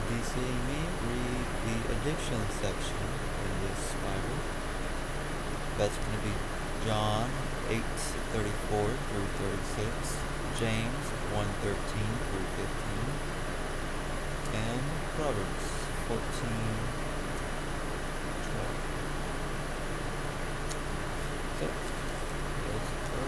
be seeing me read the addiction section in this Bible. That's going to be John 8:34 through 36, James 1:13 through 15, and Proverbs 14:12. So, let's go.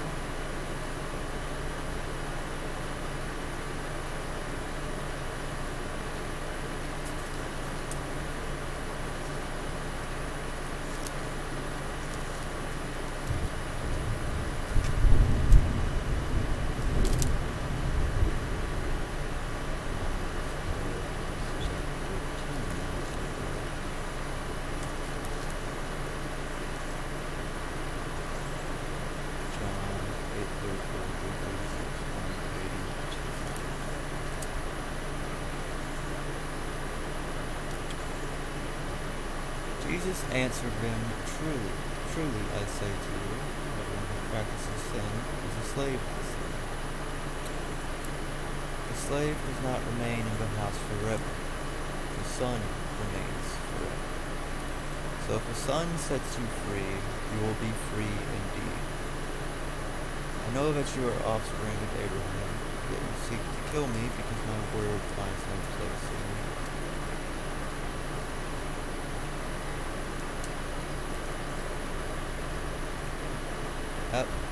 Jesus answered them, "Truly, truly, I say to you, everyone who practices sin is a slave to sin. The slave does not remain in the house forever. The son remains forever. So if the son sets you free, you will be free indeed. I know that you are offspring of Abraham, yet you seek to kill me because my word finds no place in you."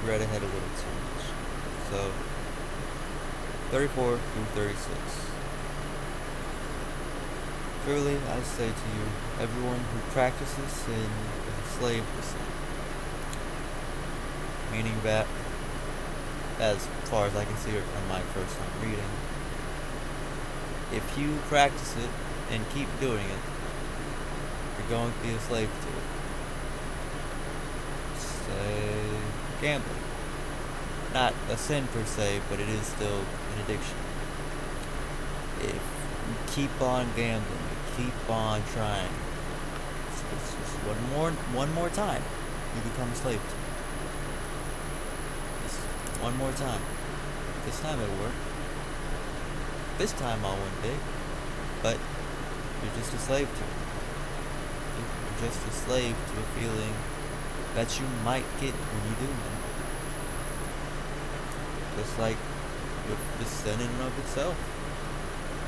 Read ahead a little too much. So, 34 through 36. Truly, I say to you, everyone who practices sin is a slave to sin. Meaning that, as far as I can see it from my first time reading, if you practice it and keep doing it, you're going to be a slave to it. Say, gambling. Not a sin per se, but it is still an addiction. If you keep on gambling, you keep on trying, it's just one more time, you become a slave to it. Just one more time. This time it'll work. This time I'll win big, but you're just a slave to it. You're just a slave to a feeling that you might get when you do win. Just like with the sin in and of itself.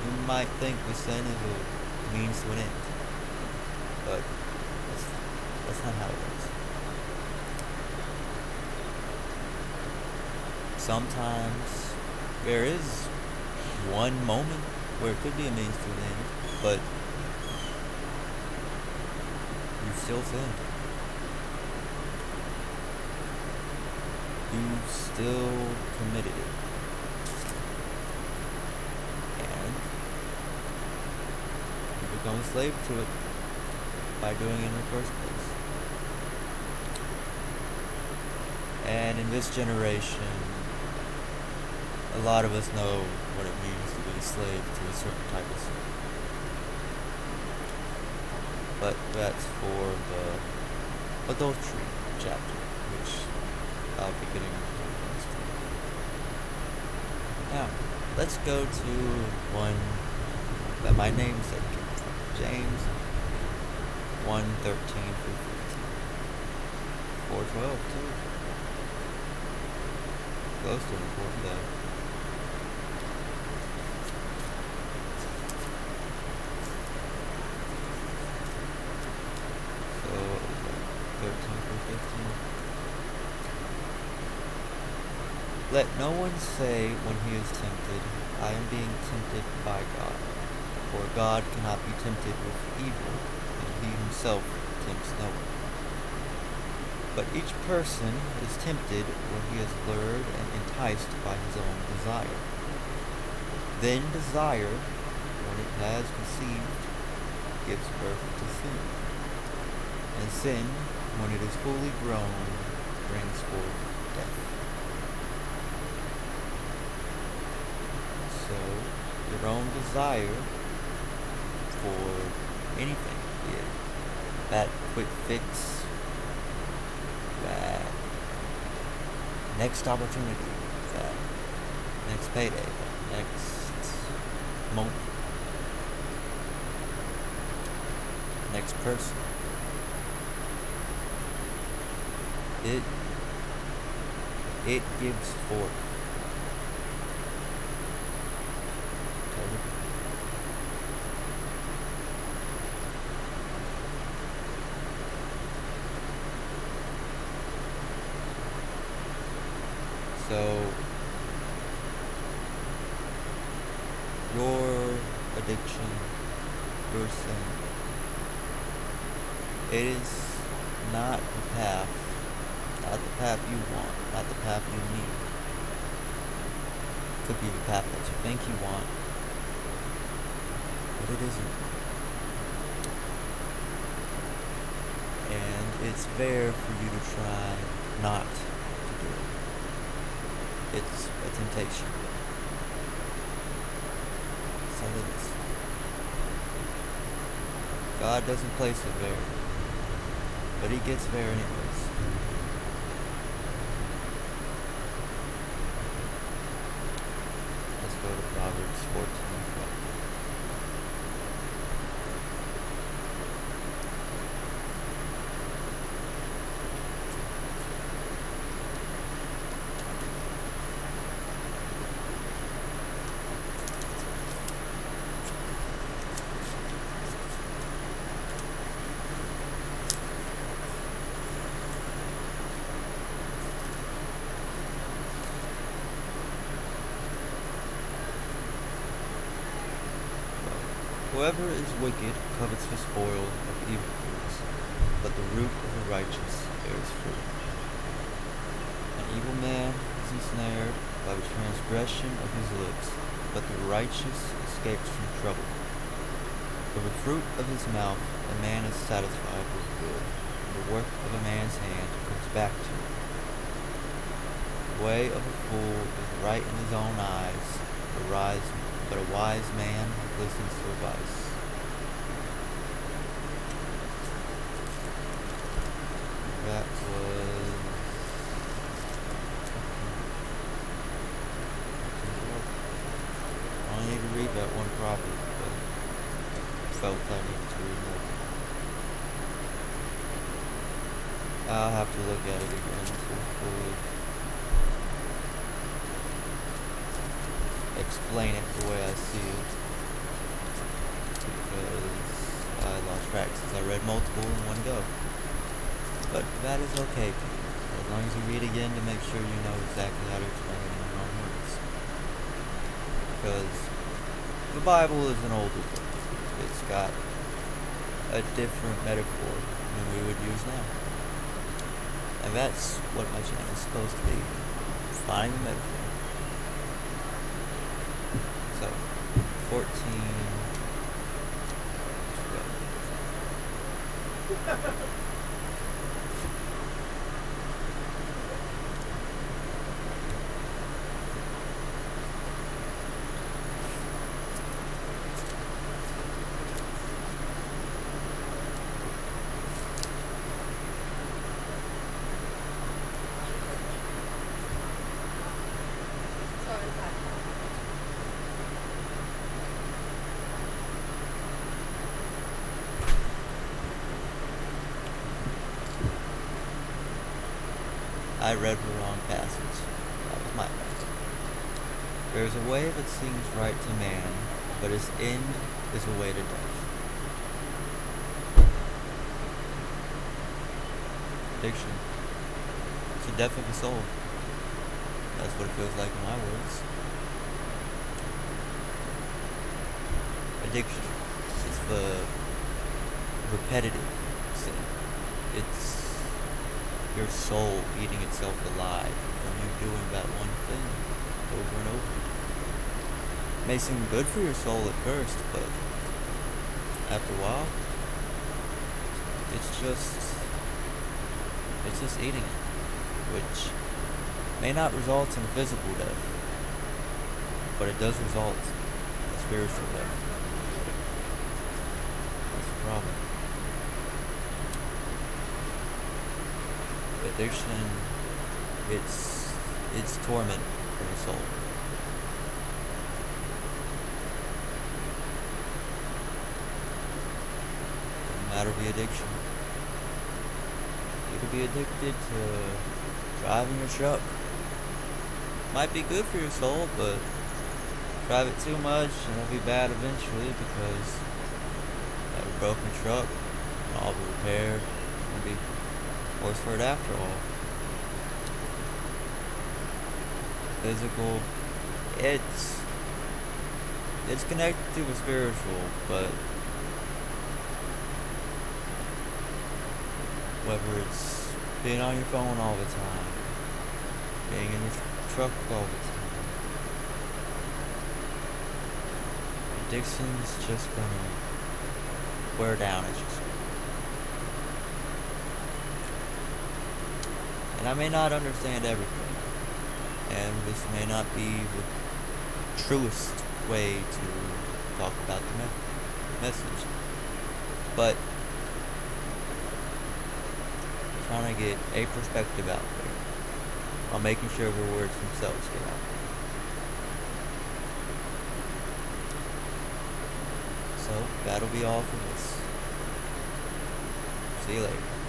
You might think the sin is a means to an end, but that's not how it works. Sometimes there is one moment where it could be a means to an end, but you still sin. You still committed it. And you become a slave to it by doing it in the first place. And in this generation, a lot of us know what it means to be a slave to a certain type of sin. But that's for the adultery chapter, which I'll be getting into next week. Now, let's go to one that my namesake came from, James 1:13 through 15. 4:12 too. Close to important though. So, 13 through 15. Let no one say when he is tempted, I am being tempted by God. For God cannot be tempted with evil, and he himself tempts no one. But each person is tempted when he is lured and enticed by his own desire. Then desire, when it has conceived, gives birth to sin. And sin, when it is fully grown, brings forth death. So, your own desire for anything, be it that quick fix, that next opportunity, that next payday, that next moment, person. It gives forth. So, your addiction, your sin, it is not the path, not the path you want, not the path you need. It could be the path that you think you want, but it isn't. And it's fair for you to try not to do it. It's a temptation. So it is. God doesn't place it there, but he gets there anyways. Let's go to Proverbs 14:12. Whoever is wicked covets the spoil of evildoers, but the root of the righteous bears fruit. An evil man is ensnared by the transgression of his lips, but the righteous escapes from trouble. For the fruit of his mouth a man is satisfied with good, and the work of a man's hand comes back to him. The way of a fool is right in his own eyes, but a wise man listens to advice. That was... I don't need to read that one properly, but I felt I needed to read more. I'll have to look at it again to fully explain it the way I see it, because I lost track since I read multiple in one go. But that is okay, as long as you read again to make sure you know exactly how to explain it in your own words. Because the Bible is an older book. It's got a different metaphor than we would use now. And that's what my channel is supposed to be. Find the metaphor. So, 14, 12. I read the wrong passage. That was my bad. There is a way that seems right to man, but its end is a way to death. Addiction. It's the death of the soul. That's what it feels like in my words. Addiction. It's the repetitive sin. It's your soul eating itself alive from you doing that one thing over and over. It may seem good for your soul at first, but after a while, it's just eating it, which may not result in a physical death, but it does result in a spiritual death. That's the problem. Addiction, it's torment for the soul. matter the addiction. You could be addicted to driving your truck. Might be good for your soul, but drive it too much and it'll be bad eventually because you have a broken truck and all the repair will be worse for it after all. Physical, it's connected to the spiritual, but whether it's being on your phone all the time, being in your truck all the time, addiction's just gonna wear down at you. And I may not understand everything, and this may not be the truest way to talk about the message, but trying to get a perspective out there while making sure the words themselves get out there. So that'll be all for this. See you later.